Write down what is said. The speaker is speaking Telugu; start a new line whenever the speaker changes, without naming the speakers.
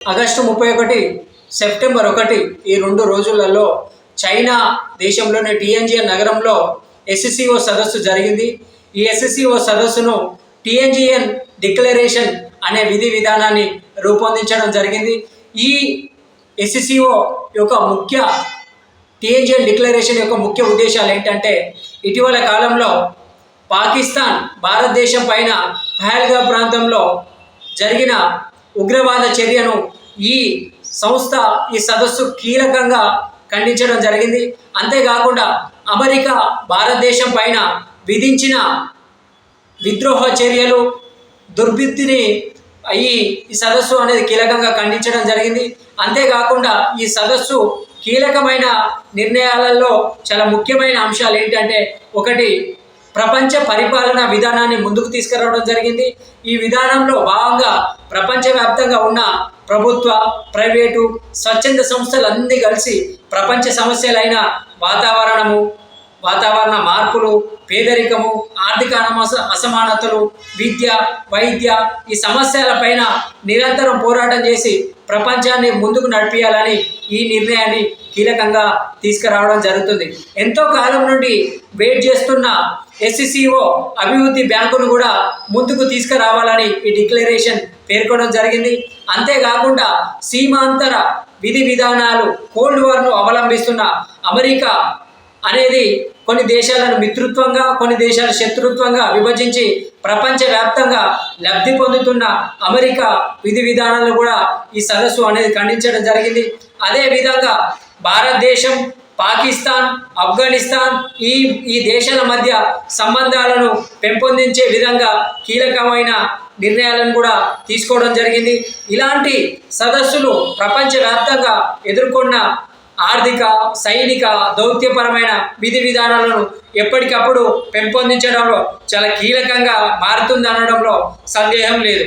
ఆగస్టు 31, సెప్టెంబర్ 1 ఈ 2 రోజులలో చైనా దేశంలోని టిఎన్జిఎన్ నగరంలో ఎస్సిఓ సదస్సు జరిగింది. ఈ ఎస్సిఓ సదస్సును టిఎన్జిఎన్ డిక్లరేషన్ అనే విధి విధానాన్ని రూపొందించడం జరిగింది. ఈ ఎస్సిఓ యొక్క టిఎన్జిఎన్ డిక్లరేషన్ యొక్క ముఖ్య ఉద్దేశాలు ఏంటంటే, ఇటీవల కాలంలో పాకిస్తాన్ భారతదేశం పైన పహల్గామ్ ప్రాంతంలో జరిగిన ఉగ్రవాద చర్యను ఈ సదస్సు కీలకంగా ఖండించడం జరిగింది. అంతేకాకుండా అమెరికా భారతదేశం పైన విధించిన విద్రోహ చర్యలు, దుర్బుద్ధిని ఈ సదస్సు అనేది కీలకంగా ఖండించడం జరిగింది. అంతేకాకుండా ఈ సదస్సు కీలకమైన నిర్ణయాలలో చాలా ముఖ్యమైన అంశాలు ఏంటంటే, ఒకటి, ప్రపంచ పరిపాలన విధానాన్ని ముందుకు తీసుకురావడం జరిగింది. ఈ విధానంలో భాగంగా ప్రపంచవ్యాప్తంగా ఉన్న ప్రభుత్వ, ప్రైవేటు, స్వచ్ఛంద సంస్థలన్నీ కలిసి ప్రపంచ సమస్యలైన వాతావరణ మార్పులు, పేదరికము, ఆర్థిక అసమానతలు, విద్య, వైద్య ఈ సమస్యలపైన నిరంతరం పోరాటం చేసి ప్రపంచాన్ని ముందుకు నడిపించాలని ఈ నిర్ణయాన్ని కీలకంగా తీసుకురావడం జరుగుతుంది. ఎంతో కాలం నుండి వెయిట్ చేస్తున్న ఎస్సిఓ అభివృద్ధి బ్యాంకును కూడా ముందుకు తీసుకురావాలని ఈ డిక్లరేషన్ పేర్కొనడం జరిగింది. అంతేకాకుండా సీమాంతర విధి విధానాలు, కోల్డ్ వార్ను అవలంబిస్తున్న అమెరికా అనేది కొన్ని దేశాలను మిత్రుత్వంగా, కొన్ని దేశాలు శత్రుత్వంగా విభజించి ప్రపంచవ్యాప్తంగా లబ్ధి పొందుతున్న అమెరికా విధి విధానాలను కూడా ఈ సదస్సు అనేది ఖండించడం జరిగింది. అదేవిధంగా భారతదేశం, పాకిస్తాన్, ఆఫ్ఘనిస్తాన్ ఈ దేశాల మధ్య సంబంధాలను పెంపొందించే విధంగా కీలకమైన నిర్ణయాలను కూడా తీసుకోవడం జరిగింది. ఇలాంటి సదస్సులు ప్రపంచవ్యాప్తంగా ఎదుర్కొన్న ఆర్థిక, సైనిక, దౌత్యపరమైన విధి విధానాలను ఎప్పటికప్పుడు పెంపొందించడంలో చాలా కీలకంగా మారుతుందనడంలో సందేహం లేదు.